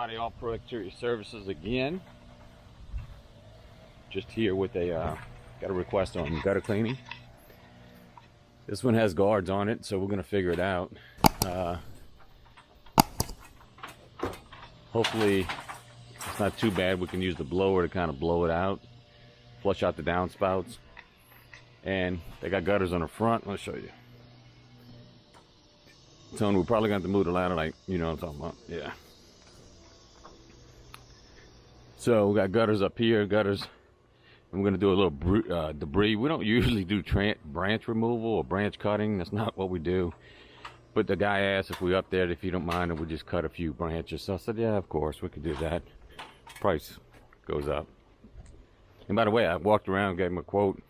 Everybody, all Pro Exterior Services again. Just here with a got a request on gutter cleaning. This one has guards on it, so we're gonna figure it out. Hopefully it's not too bad. We can use the blower to kind of blow it out, flush out the downspouts. And they got gutters on the front. Let me show you. Tony, we're probably gonna have to move the ladder, like, you know what I'm talking about. Yeah. So we got gutters up here, gutters. And we're gonna do a little debris. We don't usually do branch removal or branch cutting. That's not what we do. But the guy asked if we up there, if you don't mind, and we just cut a few branches. So I said, yeah, of course, we could do that. Price goes up. And by the way, I walked around, gave him a quote.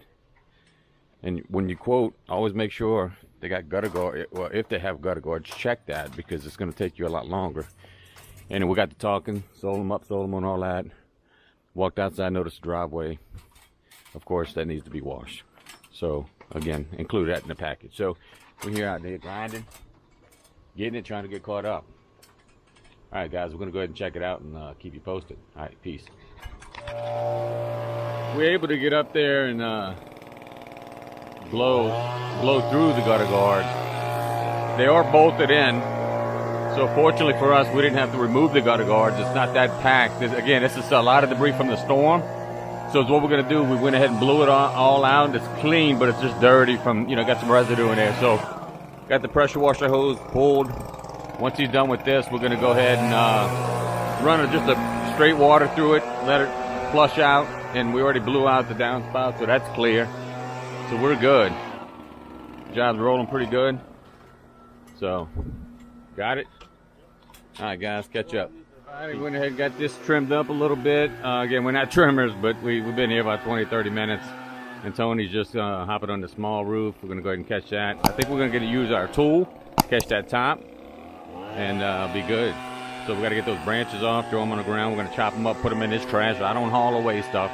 And when you quote, always make sure they got gutter guard. Well, if they have gutter guards, check that, because it's going to take you a lot longer. And we got to talking, sold them up, sold them on, all that. Walked outside, noticed the driveway. Of course, that needs to be washed. So again, include that in the package. So we're here out there grinding, getting it, trying to get caught up. All right, guys, we're going to go ahead and check it out and keep you posted. All right, peace. We're able to get up there and blow through the gutter guards. They are bolted in, so fortunately for us, we didn't have to remove the gutter guards. It's not that packed. Again, this is a lot of debris from the storm. So what we're gonna do, we went ahead and blew it all out. It's clean, but it's just dirty from, you know, got some residue in there. So got the pressure washer hose pulled. Once he's done with this, we're gonna go ahead and run just a straight water through it, let it flush out, and we already blew out the downspout, so that's clear. So we're good. Job's rolling pretty good. So, got it? All right, guys, catch up. All right, we went ahead and got this trimmed up a little bit. Again, we're not trimmers, but we've been here about 20, 30 minutes. And Tony's just hopping on the small roof. We're going to go ahead and catch that. I think we're going to use our tool, catch that top, and be good. So we got to get those branches off, throw them on the ground. We're going to chop them up, put them in this trash. I don't haul away stuff.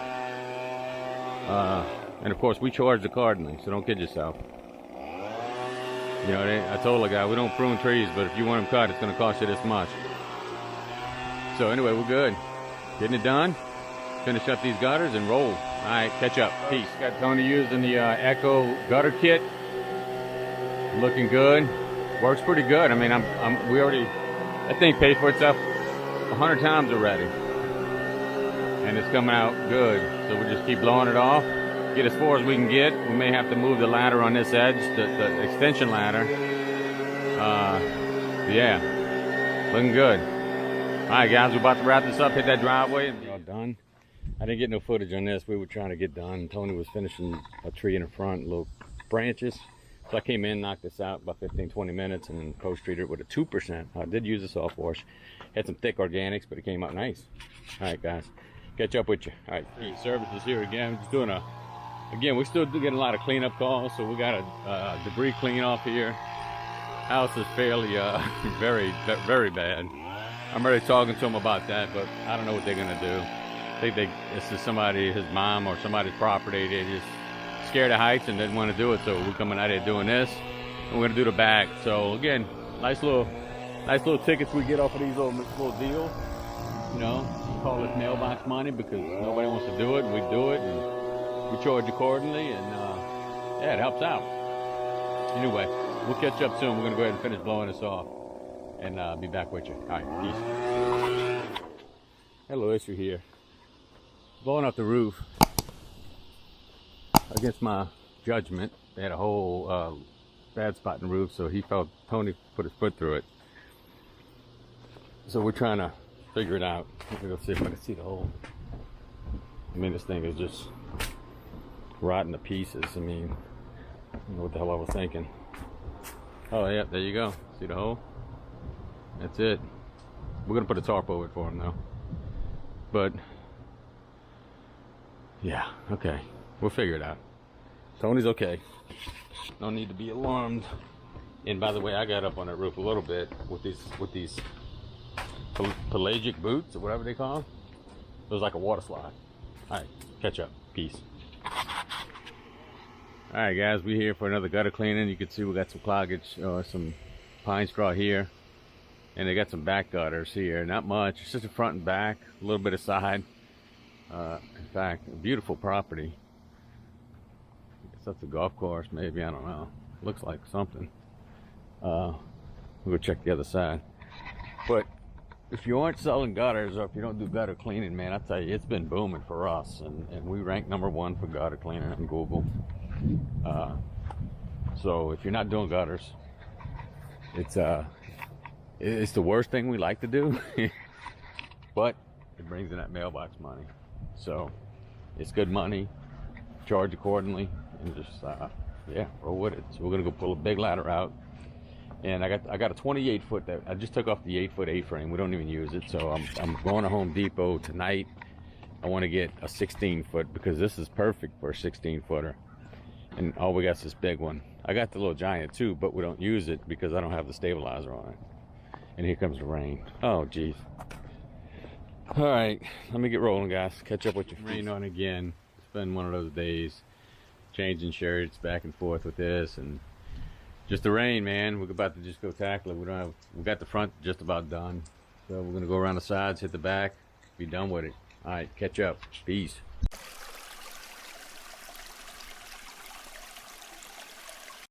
And of course, we charge accordingly, so don't kid yourself. You know, I told the guy, we don't prune trees, but if you want them cut, it's going to cost you this much. So anyway, we're good. Getting it done. Finish up these gutters and roll. All right, catch up. Peace. Got Tony using the Echo gutter kit. Looking good. Works pretty good. I mean, we already, that thing paid for itself 100 times already. And it's coming out good. So we'll just keep blowing it off. Get as far as we can get. We may have to move the ladder on this edge, the extension ladder. Yeah, looking good. All right, guys, we're about to wrap this up. Hit that driveway and be all done. I didn't get no footage on this. We were trying to get done. Tony was finishing a tree in the front, little branches. So I came in, knocked this out about 15, 20 minutes, and then post-treated it with a 2%. I did use a soft wash. Had some thick organics, but it came out nice. All right, guys, catch up with you. All right, services here again. Just doing again, we still do get a lot of cleanup calls, so we got a debris clean off here. House is fairly, very, very bad. I'm already talking to them about that, but I don't know what they're gonna do. I think this is somebody, his mom or somebody's property. They just scared of heights and didn't want to do it, so we're coming out here doing this. And we're gonna do the back. So again, nice little tickets we get off of these little deals. You know, we call it mailbox money because nobody wants to do it, and we do it. And we charge accordingly, and yeah, it helps out. Anyway, we'll catch up soon. We're gonna go ahead and finish blowing this off, and be back with you. All right, peace. Hello, issue here. Blowing off the roof. Against my judgment, they had a whole bad spot in the roof, so he felt Tony put his foot through it. So we're trying to figure it out. Let me go see if I can see the hole. I mean, this thing is just rotten to pieces. I mean, I don't know what the hell I was thinking. Oh yeah, there you go. See the hole? That's it. We're gonna put a tarp over it for him though. But yeah, okay. We'll figure it out. Tony's okay. No need to be alarmed. And by the way, I got up on that roof a little bit with these pelagic boots or whatever they call them. It was like a water slide. All right, catch up. Peace. All right, guys, we're here for another gutter cleaning. You can see we got some cloggage, some pine straw here. And they got some back gutters here, not much. It's just the front and back, a little bit of side. In fact, a beautiful property. I guess that's a golf course, maybe, I don't know. Looks like something. We'll go check the other side. But if you aren't selling gutters, or if you don't do gutter cleaning, man, I tell you, it's been booming for us. And we rank #1 for gutter cleaning on Google. So if you're not doing gutters, it's the worst thing we like to do. But it brings in that mailbox money. So it's good money. Charge accordingly, and just yeah, roll with it. So we're gonna go pull a big ladder out, and I got a 28 foot that I just took off the 8-foot A-frame. We don't even use it, so I'm going to Home Depot tonight. I want to get a 16-foot because this is perfect for a 16-footer, and all we got is this big one. I got the little giant too, but we don't use it because I don't have the stabilizer on it. And here comes the rain. Oh geez. All right, let me get rolling, guys. Catch up with your rain on again. It's been one of those days, changing shirts back and forth with this, and just the rain, man. We're about to just go tackle it. We got the front just about done, so we're gonna go around the sides, hit the back, be done with it. All right, catch up. Peace.